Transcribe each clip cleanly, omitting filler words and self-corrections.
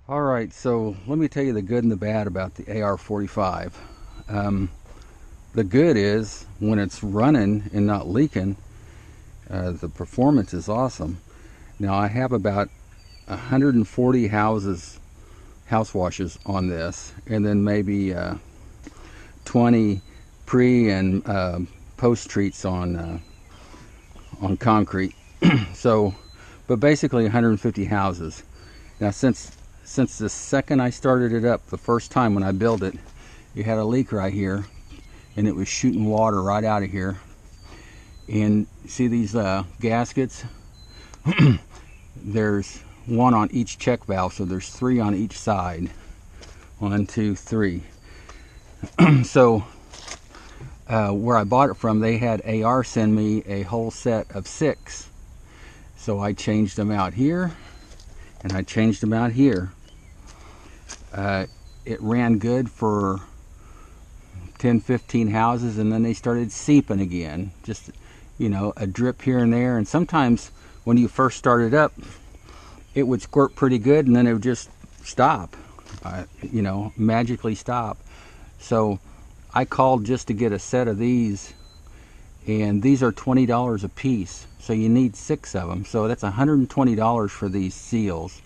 All right, so let me tell you the good and the bad about the AR45. The good is when it's running and not leaking, the performance is awesome. Now I have about 140 house washes on this, and then maybe 20 pre and post treats on concrete. So, but basically 150 houses. Now since the second I started it up, the first time when I built it, you had a leak right here, and it was shooting water right out of here. And see these gaskets? There's one on each check valve, so there's 3 on each side. 1, 2, 3. So where I bought it from, they had AR send me a whole set of 6. So I changed them out here, and I changed them out here. It ran good for 10-15 houses, and then they started seeping again. Just, you know, a drip here and there. And sometimes when you first started up, it would squirt pretty good, and then it would just stop, you know, magically stop. So I called just to get a set of these, and these are $20 a piece. So you need 6 of them. So that's $120 for these seals.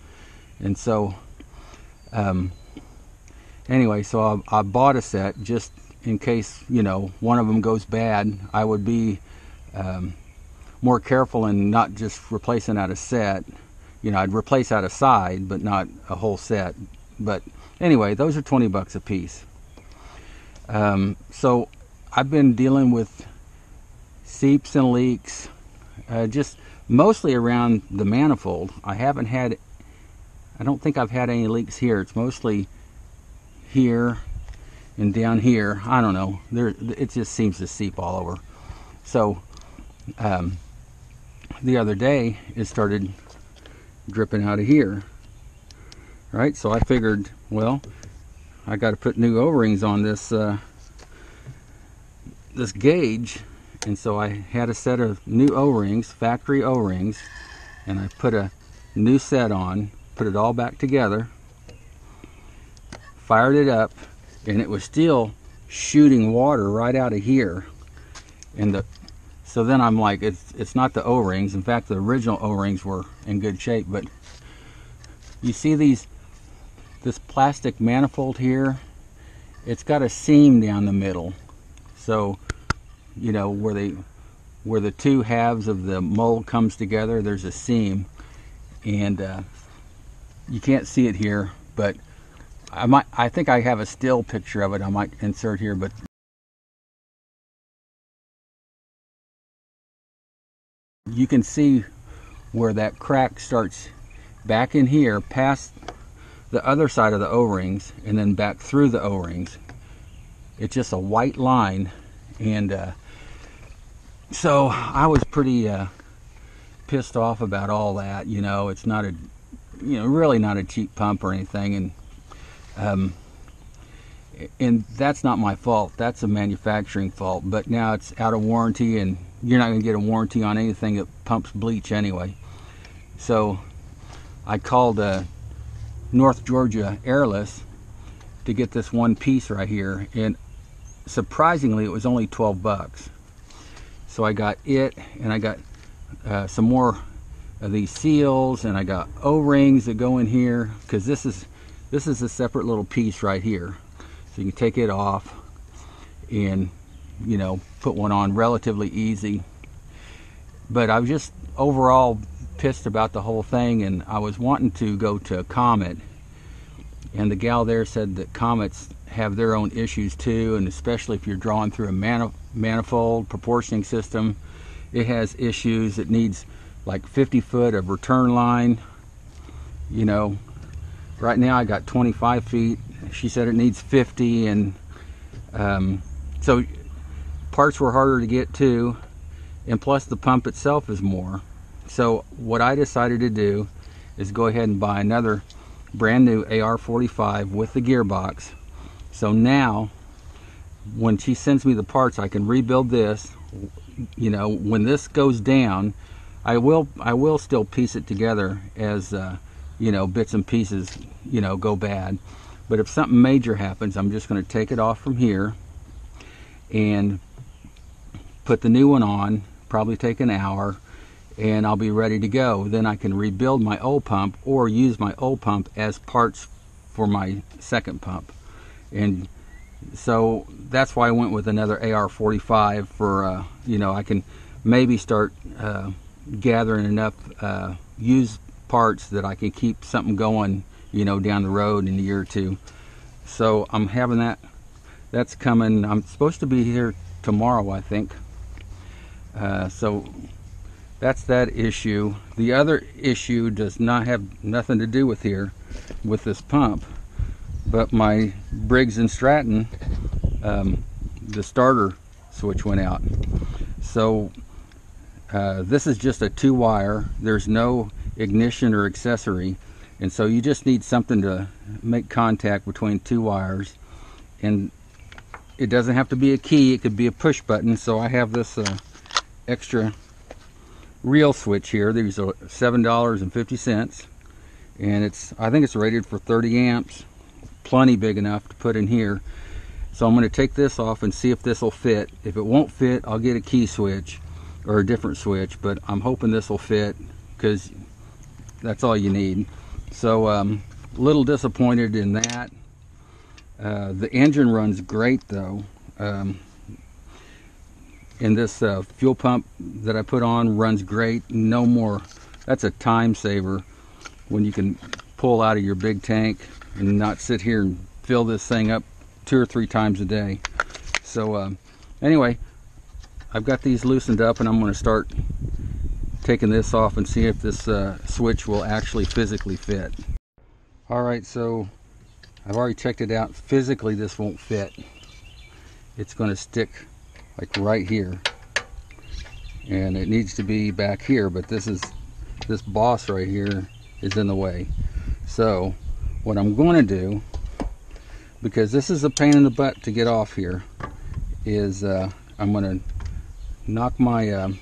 And so anyway, so I bought a set just in case, you know, one of them goes bad. I would be more careful and not just replacing out a set. You know, I'd replace out a side, but not a whole set. But anyway, those are 20 bucks a piece. So I've been dealing with seeps and leaks, just mostly around the manifold. I don't think I've had any leaks here. It's mostly here and down here. I don't know. It just seems to seep all over. So the other day it started dripping out of here. Right? So I figured, well, I got to put new O-rings on this this gauge, and so I had a set of new O-rings, factory O-rings, and I put a new set on, put it all back together, fired it up, and it was still shooting water right out of here. And so then I'm like, it's not the O-rings. In fact, the original O-rings were in good shape, but you see this plastic manifold here, it's got a seam down the middle. So, you know, where the two halves of the mold comes together, there's a seam. And you can't see it here, but I think I have a still picture of it I might insert here, but you can see where that crack starts back in here past the other side of the O-rings and then back through the O-rings. It's just a white line. And so I was pretty pissed off about all that. You know, it's not a, you know, really not a cheap pump or anything, and that's not my fault. That's a manufacturing fault. But now it's out of warranty, and you're not going to get a warranty on anything that pumps bleach anyway. So I called North Georgia Airless to get this one piece right here, and surprisingly it was only 12 bucks. So I got it, and I got some more of these seals, and I got O-rings that go in here, because this is a separate little piece right here. So you can take it off and, you know, put one on relatively easy. But I was just overall pissed about the whole thing, and I was wanting to go to Comet, and the gal there said that Comets have their own issues too, and especially if you're drawing through a manifold proportioning system, it has issues. It needs like 50 foot of return line. You know, right now I got 25 feet. She said it needs 50, and so parts were harder to get too, and plus the pump itself is more. So what I decided to do is go ahead and buy another brand new AR45 with the gearbox. So now when she sends me the parts, I can rebuild this. You know, when this goes down, I will still piece it together as bits and pieces, go bad. But if something major happens, I'm just going to take it off from here and put the new one on, probably take an hour, and I'll be ready to go. Then I can rebuild my old pump or use my old pump as parts for my second pump. And so that's why I went with another AR45 for, I can maybe start gathering enough used parts that I can keep something going, down the road in a year or two. So I'm having that's coming. I'm supposed to be here tomorrow, I think. So that's that issue. The other issue does not have nothing to do with this pump, but my Briggs & Stratton, the starter switch went out. So this is just a 2-wire. There's no ignition or accessory, and so you just need something to make contact between 2 wires. And it doesn't have to be a key, it could be a push button. So I have this extra real switch here. These are $7.50, and I think it's rated for 30 amps, plenty big enough to put in here. So I'm going to take this off and see if this will fit. If it won't fit, I'll get a key switch or a different switch, but I'm hoping this will fit, because that's all you need. So a little disappointed in that. The engine runs great though. And this fuel pump that I put on runs great. No more, that's a time saver when you can pull out of your big tank and not sit here and fill this thing up 2 or 3 times a day. So anyway, I've got these loosened up, and I'm going to start taking this off and see if this switch will actually physically fit. Alright, so I've already checked it out. Physically this won't fit. It's going to stick like right here, and it needs to be back here, but this boss right here is in the way. So what I'm going to do, because this is a pain in the butt to get off here, is I'm going to knock my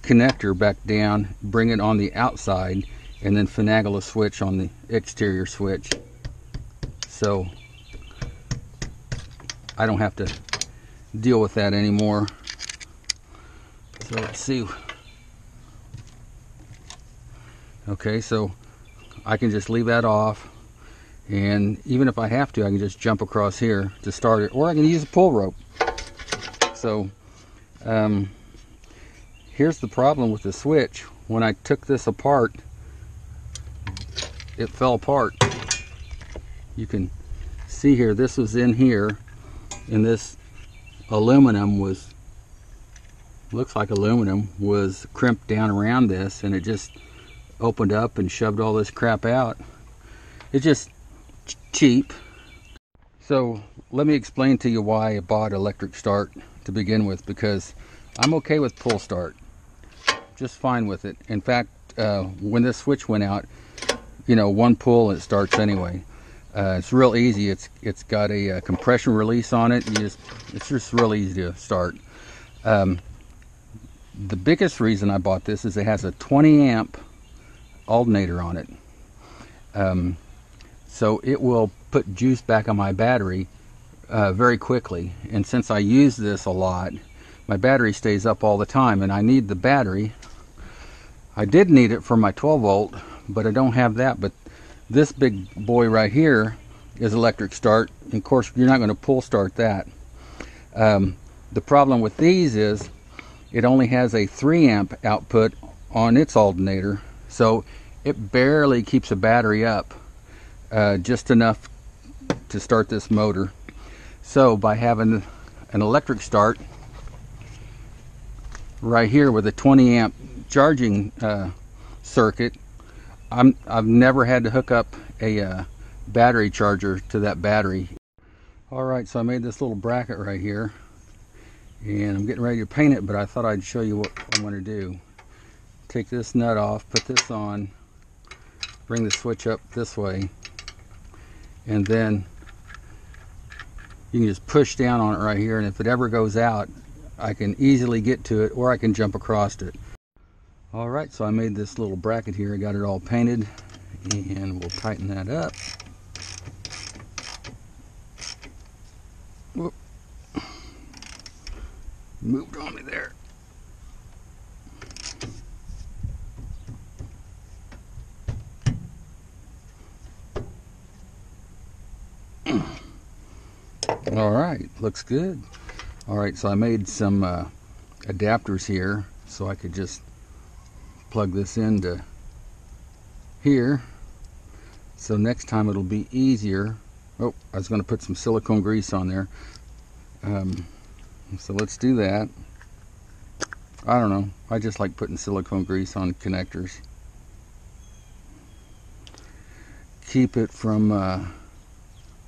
connector back down, bring it on the outside, and then finagle a switch on the exterior switch, so I don't have to deal with that anymore. So let's see. Okay, so I can just leave that off, and even if I have to, I can just jump across here to start it, or I can use a pull rope. So here's the problem with the switch. When I took this apart, it fell apart. You can see here, this was in here, and this aluminum looks like aluminum was crimped down around this, and it just opened up and shoved all this crap out. It's just cheap. So let me explain to you why I bought electric start to begin with, because I'm okay with pull start, just fine with it. In fact, when this switch went out, one pull and it starts anyway. It's real easy. It's got a compression release on it. It's just real easy to start. The biggest reason I bought this is it has a 20 amp alternator on it. So it will put juice back on my battery very quickly. And since I use this a lot, my battery stays up all the time, and I need the battery. I did need it for my 12 volt, but I don't have that. But this big boy right here is electric start. And of course, you're not going to pull start that. The problem with these is it only has a 3 amp output on its alternator, so it barely keeps a battery up, just enough to start this motor. So by having an electric start right here with a 20 amp charging circuit, I've never had to hook up a battery charger to that battery. Alright, so I made this little bracket right here, and I'm getting ready to paint it, but I thought I'd show you what I'm going to do. Take this nut off, put this on, bring the switch up this way, and then you can just push down on it right here, and if it ever goes out, I can easily get to it, or I can jump across it. Alright, so I made this little bracket here. I got it all painted, and we'll tighten that up. Whoop. Moved on me there. Alright, looks good. Alright, so I made some adapters here so I could just plug this into here. So next time it'll be easier. Oh, I was going to put some silicone grease on there. So let's do that. I don't know. I just like putting silicone grease on connectors. Keep it from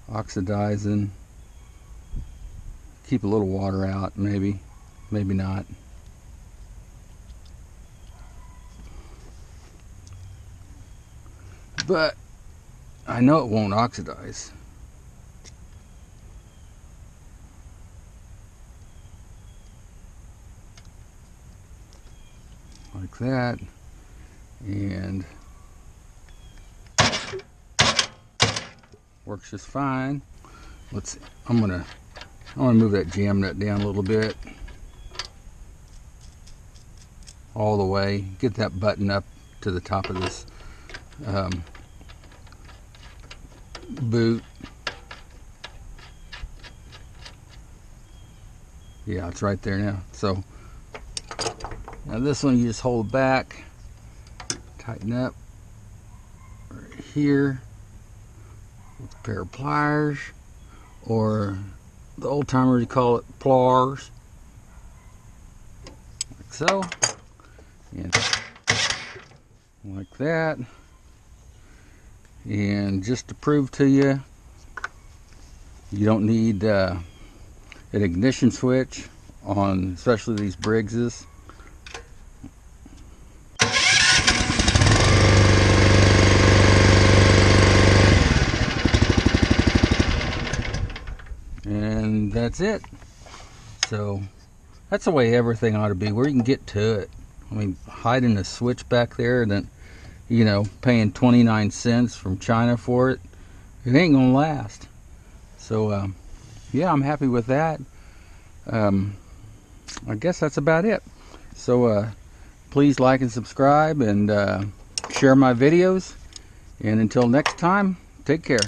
oxidizing. Keep a little water out, maybe. Maybe not. But I know it won't oxidize. Like that. And works just fine. Let's see. I'm gonna move that jam nut down a little bit. All the way. Get that button up to the top of this boot. Yeah, it's right there now. So now this one you just hold back, tighten up right here with a pair of pliers, or the old timers call it pliers, like so, and like that. And just to prove to you, you don't need an ignition switch on, especially these Briggses. And that's it. So that's the way everything ought to be, where you can get to it. I mean, hiding a switch back there, and then, you know, paying 29 cents from China for it, it ain't gonna last. So yeah, I'm happy with that. I guess that's about it. So please like and subscribe, and share my videos, and until next time, take care.